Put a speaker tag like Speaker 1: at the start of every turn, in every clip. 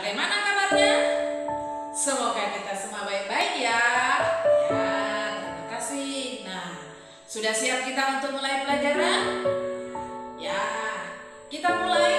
Speaker 1: bagaimana kabarnya? Semoga kita semua baik-baik ya. Ya, terima kasih. Nah, sudah siap kita untuk mulai pelajaran? Ya, kita mulai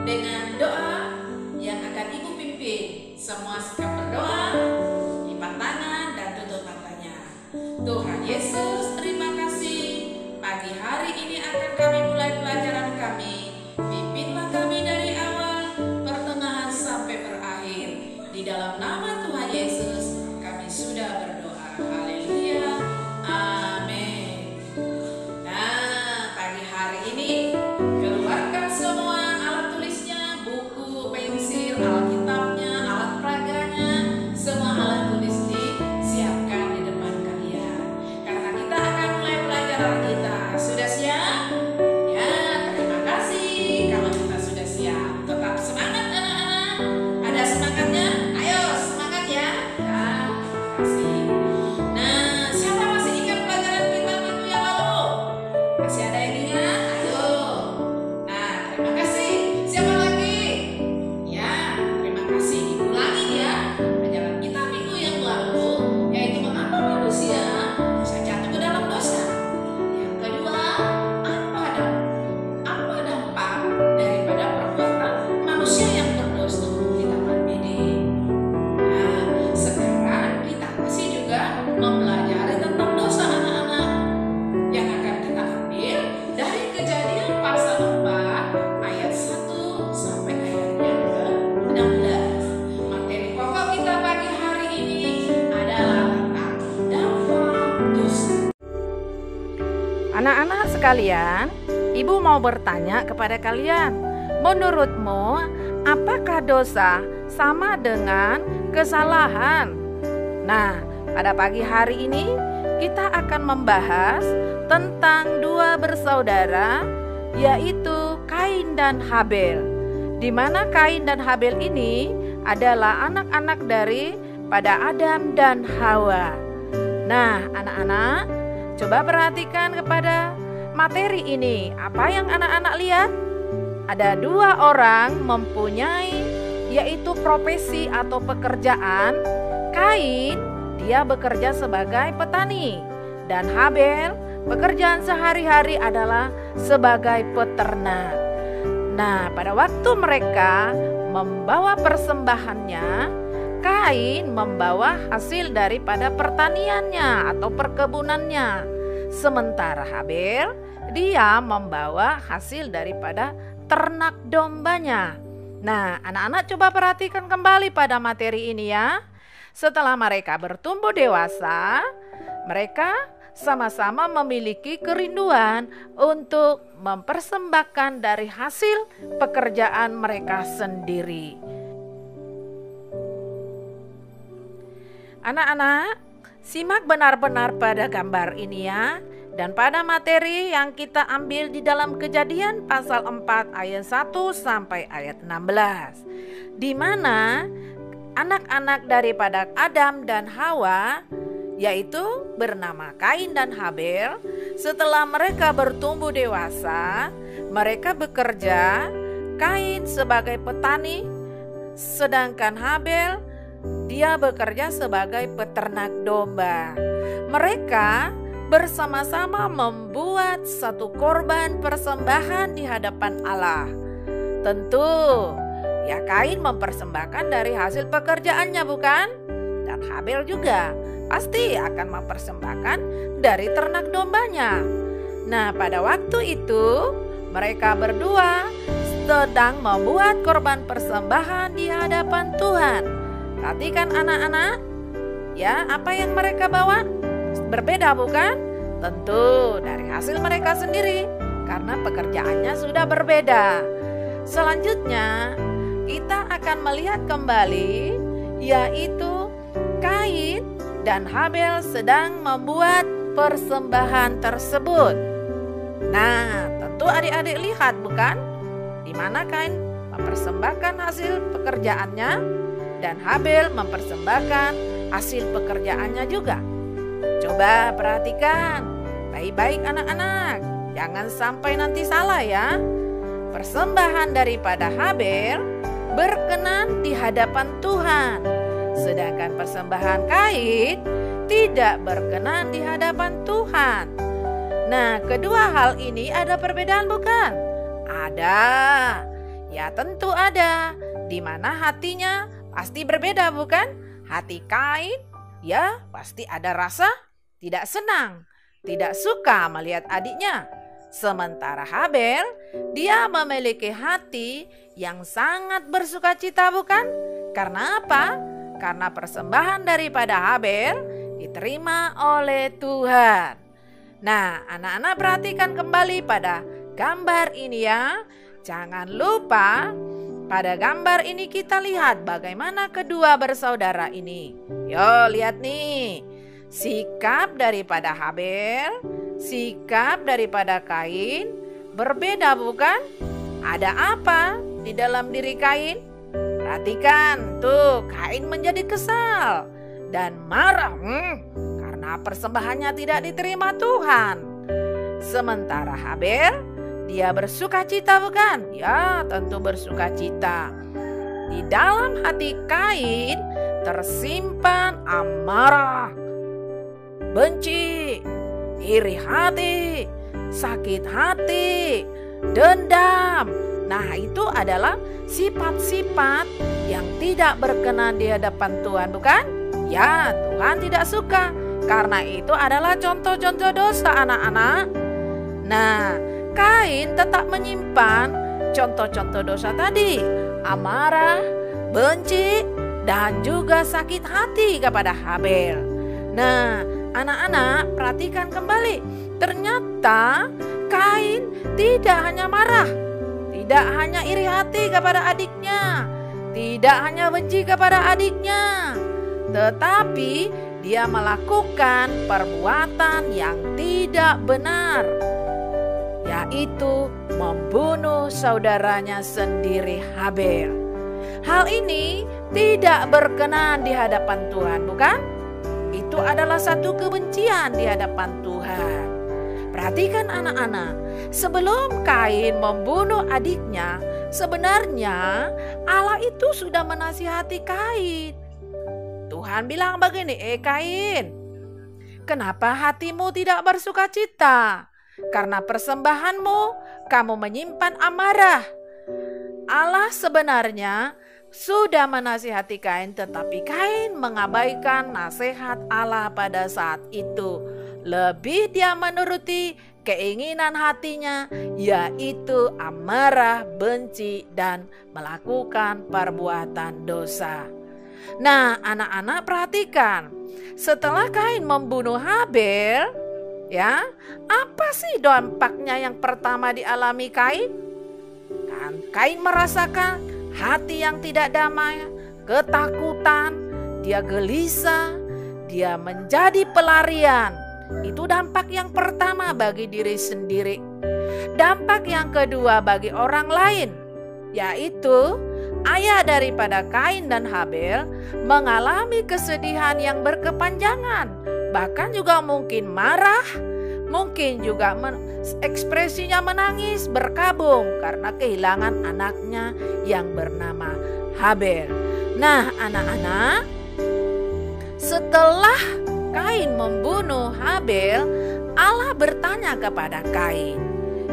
Speaker 1: dengan doa yang akan Ibu pimpin. Semua sikap berdoa, lipat tangan dan tutup matanya. Tuhan Yesus, terima kasih. Pagi hari ini akan kami mulai pelajaran kami. Pimpinlah kami dari awal, pertengahan sampai berakhir. Di dalam nama Tuhan Yesus, kami sudah berdoa. Haleluya. Amin. Nah, pagi hari ini keluarkan semua alat tulisnya, buku, pensil, alkitabnya, alat peraganya, semua alat tulis disiapkan di depan kalian. Karena kita akan mulai pelajaran kita. Sudah siap? Ya, terima kasih. Kalau kita sudah siap, tetap semangat anak-anak. Ada semangatnya? Ayo semangat ya. Ya, terima kasih. Nah, siapa masih ingat pelajaran kita minggu yang lalu? Masih ada yang ingat? Ayo. Nah, terima kasih. Siapa lagi? Ya, terima kasih. Diulangi ya. Pelajaran kita minggu yang lalu yaitu mengapa manusia bisa jatuh ke dalam dosa. Yang kedua, apa dampak daripada perbuatan manusia yang berdosa di Taman Eden. Nah, sekarang kita masih juga mempelajari tentang dosa anak-anak yang akan kita ambil dari Kejadian pasal 4 ayat 1 sampai ayatnya ke-16. Materi pokok kita pagi hari ini adalah tentang dampak dosa.
Speaker 2: Anak-anak sekalian, Ibu mau bertanya kepada kalian, menurutmu apakah dosa sama dengan kesalahan? Nah, pada pagi hari ini kita akan membahas tentang dua bersaudara, yaitu Kain dan Habel. Di mana Kain dan Habel ini adalah anak-anak dari pada Adam dan Hawa. Nah, anak-anak, coba perhatikan kepada materi ini. Apa yang anak-anak lihat? Ada dua orang mempunyai yaitu profesi atau pekerjaan. Kain, dia bekerja sebagai petani, dan Habel pekerjaan sehari-hari adalah sebagai peternak. Nah, pada waktu mereka membawa persembahannya, Kain membawa hasil daripada pertaniannya atau perkebunannya, sementara Habel dia membawa hasil daripada ternak dombanya. Nah, anak-anak coba perhatikan kembali pada materi ini ya. Setelah mereka bertumbuh dewasa, mereka sama-sama memiliki kerinduan untuk mempersembahkan dari hasil pekerjaan mereka sendiri. Anak-anak, simak benar-benar pada gambar ini ya. Dan pada materi yang kita ambil di dalam Kejadian pasal 4 ayat 1 sampai ayat 16. Di mana anak-anak daripada Adam dan Hawa, yaitu bernama Kain dan Habel, setelah mereka bertumbuh dewasa, mereka bekerja. Kain sebagai petani, sedangkan Habel dia bekerja sebagai peternak domba. Mereka bersama-sama membuat satu korban persembahan di hadapan Allah. Tentu, ya Kain mempersembahkan dari hasil pekerjaannya bukan? Dan Habel juga pasti akan mempersembahkan dari ternak dombanya. Nah, pada waktu itu mereka berdua sedang membuat korban persembahan di hadapan Tuhan. Perhatikan anak-anak, ya apa yang mereka bawa? Berbeda bukan? Tentu dari hasil mereka sendiri, karena pekerjaannya sudah berbeda. Selanjutnya kita akan melihat kembali, yaitu Kain dan Habel sedang membuat persembahan tersebut. Nah, tentu adik-adik lihat bukan? Di mana Kain mempersembahkan hasil pekerjaannya dan Habel mempersembahkan hasil pekerjaannya juga. Coba perhatikan baik-baik anak-anak, jangan sampai nanti salah ya. Persembahan daripada Habel berkenan di hadapan Tuhan, sedangkan persembahan Kain tidak berkenan di hadapan Tuhan. Nah, kedua hal ini ada perbedaan bukan? Ada. Ya tentu ada. Di mana hatinya pasti berbeda bukan? Hati Kain ya pasti ada rasa tidak senang, tidak suka melihat adiknya. Sementara Habel, dia memiliki hati yang sangat bersukacita bukan? Karena apa? Karena persembahan daripada Habel diterima oleh Tuhan. Nah, anak-anak perhatikan kembali pada gambar ini ya. Jangan lupa pada gambar ini kita lihat bagaimana kedua bersaudara ini. Yo, lihat nih. Sikap daripada Habel, sikap daripada Kain berbeda bukan? Ada apa di dalam diri Kain? Perhatikan, tuh Kain menjadi kesal dan marah karena persembahannya tidak diterima Tuhan. Sementara Habel, dia bersukacita bukan? Ya, tentu bersukacita. Di dalam hati Kain tersimpan amarah, benci, iri hati, sakit hati, dendam. Nah, itu adalah sifat-sifat yang tidak berkenan di hadapan Tuhan bukan? Ya, Tuhan tidak suka. Karena itu adalah contoh-contoh dosa anak-anak. Nah, Kain tetap menyimpan contoh-contoh dosa tadi. Amarah, benci, dan juga sakit hati kepada Habel. Nah, anak-anak perhatikan kembali. Ternyata Kain tidak hanya marah, tidak hanya iri hati kepada adiknya, tidak hanya benci kepada adiknya, tetapi dia melakukan perbuatan yang tidak benar, yaitu membunuh saudaranya sendiri Habel. Hal ini tidak berkenan di hadapan Tuhan, bukan? Itu adalah satu kebencian di hadapan Tuhan. Perhatikan anak-anak, sebelum Kain membunuh adiknya, sebenarnya Allah itu sudah menasihati Kain. Tuhan bilang begini, Kain, kenapa hatimu tidak bersukacita? Karena persembahanmu, kamu menyimpan amarah. Allah sebenarnya sudah menasihati Kain, tetapi Kain mengabaikan nasihat Allah pada saat itu. Lebih dia menuruti keinginan hatinya, yaitu amarah, benci, dan melakukan perbuatan dosa. Nah, anak-anak perhatikan, setelah Kain membunuh Habel, ya, apa sih dampaknya yang pertama dialami Kain? Kain merasakan hati yang tidak damai, ketakutan, dia gelisah, dia menjadi pelarian. Itu dampak yang pertama bagi diri sendiri. Dampak yang kedua bagi orang lain, yaitu ayah daripada Kain dan Habel mengalami kesedihan yang berkepanjangan, bahkan juga mungkin marah, mungkin juga ekspresinya menangis berkabung karena kehilangan anaknya yang bernama Habel. Nah, anak-anak, setelah Kain membunuh Habel, Allah bertanya kepada Kain,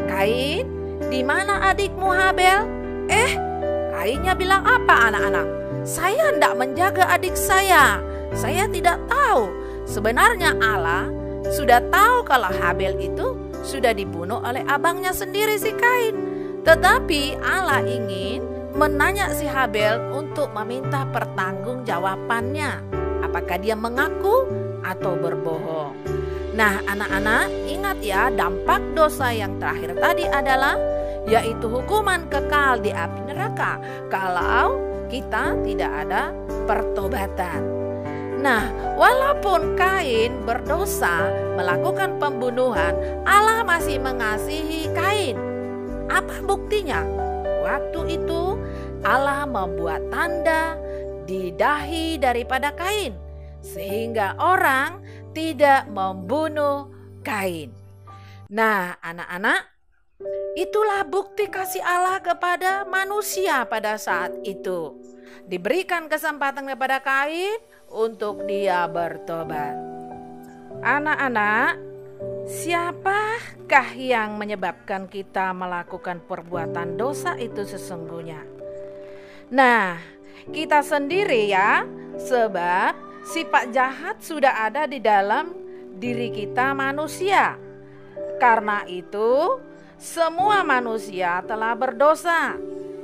Speaker 2: "Kain, di mana adikmu Habel?" Kainnya bilang apa anak-anak? "Saya tidak menjaga adik saya tidak tahu." Sebenarnya Allah sudah tahu kalau Habel itu sudah dibunuh oleh abangnya sendiri si Kain. Tetapi Allah ingin menanya si Habel untuk meminta pertanggungjawabannya. Apakah dia mengaku atau berbohong? Nah, anak-anak ingat ya, dampak dosa yang terakhir tadi adalah yaitu hukuman kekal di api neraka kalau kita tidak ada pertobatan. Nah, walaupun Kain berdosa melakukan pembunuhan, Allah masih mengasihi Kain. Apa buktinya? Waktu itu Allah membuat tanda di dahi daripada Kain sehingga orang tidak membunuh Kain. Nah, anak-anak, Itulah bukti kasih Allah kepada manusia pada saat itu. Diberikan kesempatan kepada Kain untuk dia bertobat. Anak-anak, siapakah yang menyebabkan kita melakukan perbuatan dosa itu sesungguhnya? Nah, kita sendiri ya, sebab sifat jahat sudah ada di dalam diri kita manusia. Karena itu, semua manusia telah berdosa.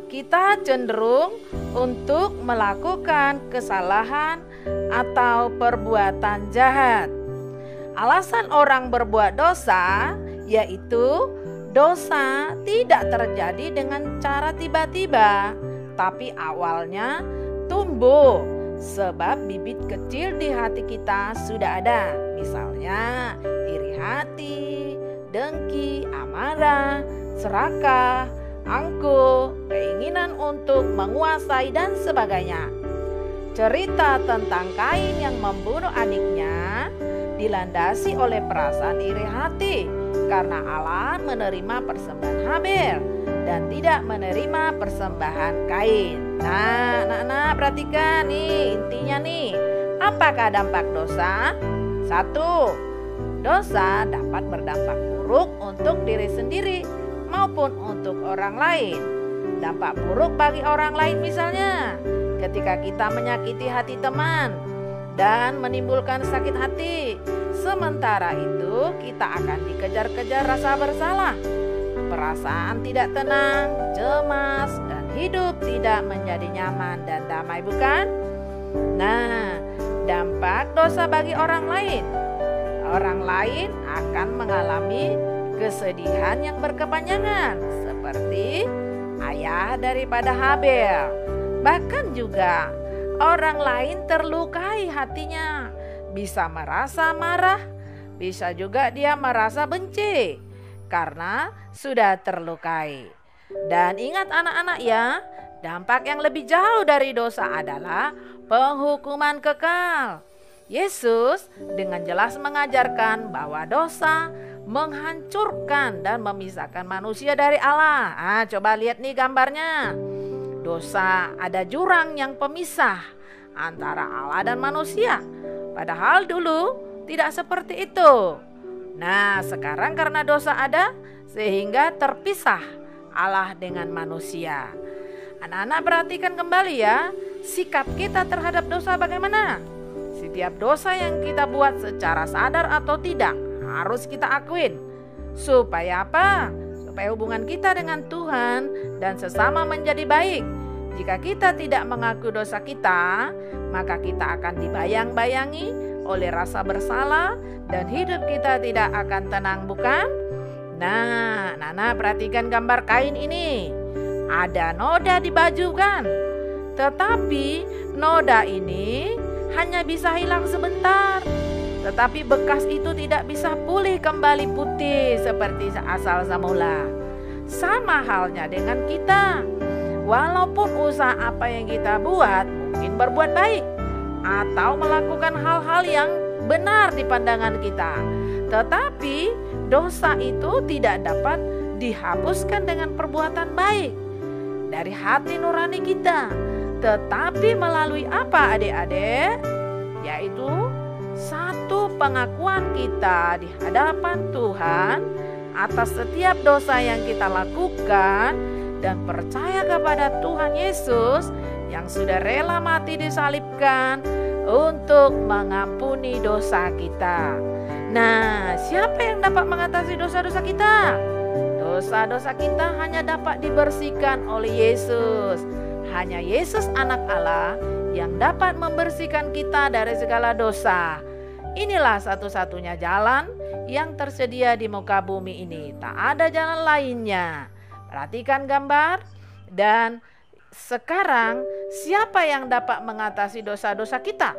Speaker 2: Kita cenderung untuk melakukan kesalahan atau perbuatan jahat. Alasan orang berbuat dosa yaitu dosa tidak terjadi dengan cara tiba-tiba, tapi awalnya tumbuh sebab bibit kecil di hati kita sudah ada. Misalnya iri hati, dengki, amarah, serakah, angkuh, keinginan untuk menguasai dan sebagainya. Cerita tentang Kain yang membunuh adiknya dilandasi oleh perasaan iri hati karena Allah menerima persembahan Habel dan tidak menerima persembahan Kain. Nah, perhatikan nih intinya nih. Apakah dampak dosa? 1. Dosa dapat berdampak buruk untuk diri sendiri maupun untuk orang lain. Dampak buruk bagi orang lain misalnya ketika kita menyakiti hati teman dan menimbulkan sakit hati. Sementara itu kita akan dikejar-kejar rasa bersalah, perasaan tidak tenang, cemas, dan hidup tidak menjadi nyaman dan damai, bukan? Nah, dampak dosa bagi orang lain. Orang lain akan mengalami kesedihan yang berkepanjangan seperti ayah daripada Habel. Bahkan juga orang lain terlukai hatinya, bisa merasa marah, bisa juga dia merasa benci karena sudah terlukai. Dan ingat anak-anak ya, dampak yang lebih jauh dari dosa adalah penghukuman kekal. Yesus dengan jelas mengajarkan bahwa dosa menghancurkan dan memisahkan manusia dari Allah. Coba lihat nih gambarnya. Dosa ada jurang yang pemisah antara Allah dan manusia. Padahal dulu tidak seperti itu. Nah, sekarang karena dosa ada sehingga terpisah Allah dengan manusia. Anak-anak perhatikan kembali ya, sikap kita terhadap dosa bagaimana? Setiap dosa yang kita buat secara sadar atau tidak harus kita akuin. Supaya apa? Supaya hubungan kita dengan Tuhan dan sesama menjadi baik. Jika kita tidak mengaku dosa kita, maka kita akan dibayang-bayangi oleh rasa bersalah dan hidup kita tidak akan tenang, bukan? Nah, Nana perhatikan gambar Kain ini. Ada noda di baju kan? Tetapi noda ini hanya bisa hilang sebentar. Tetapi bekas itu tidak bisa pulih kembali putih seperti asal semula. Sama halnya dengan kita. Walaupun usaha apa yang kita buat mungkin berbuat baik atau melakukan hal-hal yang benar di pandangan kita, tetapi dosa itu tidak dapat dihapuskan dengan perbuatan baik dari hati nurani kita. Tetapi melalui apa adik-adik? Yaitu satu pengakuan kita di hadapan Tuhan atas setiap dosa yang kita lakukan dan percaya kepada Tuhan Yesus yang sudah rela mati disalibkan untuk mengampuni dosa kita. Nah, siapa yang dapat mengatasi dosa-dosa kita? Dosa-dosa kita hanya dapat dibersihkan oleh Yesus. Hanya Yesus anak Allah yang dapat membersihkan kita dari segala dosa. Inilah satu-satunya jalan yang tersedia di muka bumi ini. Tak ada jalan lainnya. Perhatikan gambar. Dan sekarang siapa yang dapat mengatasi dosa-dosa kita?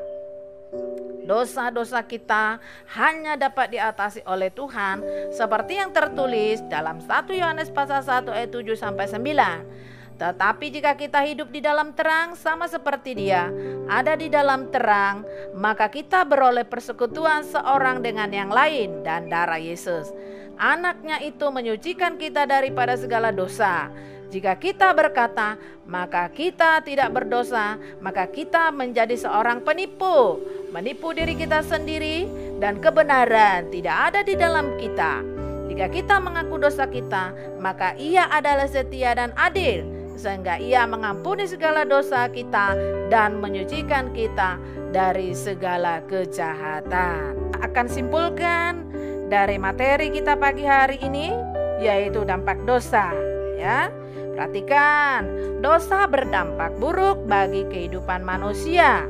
Speaker 2: Dosa-dosa kita hanya dapat diatasi oleh Tuhan seperti yang tertulis dalam 1 Yohanes pasal 1 ayat 7 sampai 9. Tetapi jika kita hidup di dalam terang sama seperti Dia ada di dalam terang, maka kita beroleh persekutuan seorang dengan yang lain dan darah Yesus. Anaknya itu menyucikan kita daripada segala dosa. Jika kita berkata, maka kita tidak berdosa, maka kita menjadi seorang penipu, menipu diri kita sendiri, dan kebenaran tidak ada di dalam kita. Jika kita mengaku dosa kita, maka Ia adalah setia dan adil, sehingga Ia mengampuni segala dosa kita dan menyucikan kita dari segala kejahatan. Akan simpulkan dari materi kita pagi hari ini, yaitu dampak dosa, ya. Perhatikan, dosa berdampak buruk bagi kehidupan manusia.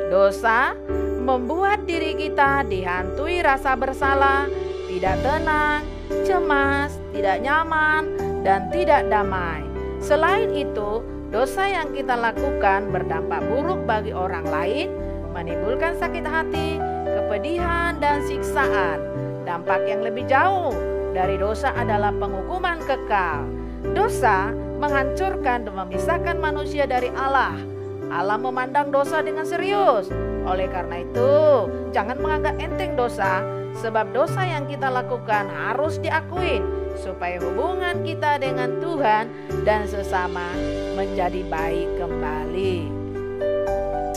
Speaker 2: Dosa membuat diri kita dihantui rasa bersalah, tidak tenang, cemas, tidak nyaman, dan tidak damai. Selain itu, dosa yang kita lakukan berdampak buruk bagi orang lain, menimbulkan sakit hati, kepedihan, dan siksaan. Dampak yang lebih jauh dari dosa adalah penghukuman kekal. Dosa menghancurkan dan memisahkan manusia dari Allah. Allah memandang dosa dengan serius. Oleh karena itu, jangan menganggap enteng dosa, sebab dosa yang kita lakukan harus diakui supaya hubungan kita dengan Tuhan dan sesama menjadi baik kembali.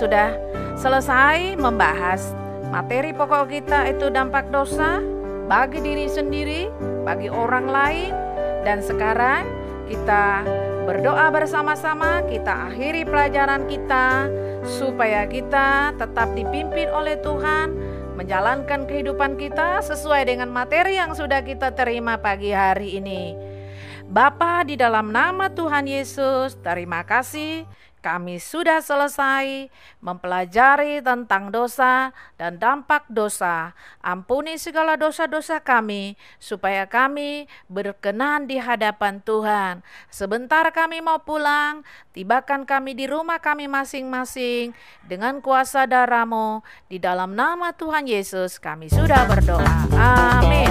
Speaker 2: Sudah selesai membahas materi pokok kita, itu dampak dosa bagi diri sendiri, bagi orang lain. Dan sekarang kita berdoa bersama-sama, kita akhiri pelajaran kita supaya kita tetap dipimpin oleh Tuhan, menjalankan kehidupan kita sesuai dengan materi yang sudah kita terima pagi hari ini. Bapa, di dalam nama Tuhan Yesus, terima kasih. Kami sudah selesai mempelajari tentang dosa dan dampak dosa. Ampuni segala dosa-dosa kami, supaya kami berkenan di hadapan Tuhan. Sebentar kami mau pulang, tibakan kami di rumah kami masing-masing dengan kuasa darah-Mu. Di dalam nama Tuhan Yesus kami sudah berdoa. Amin.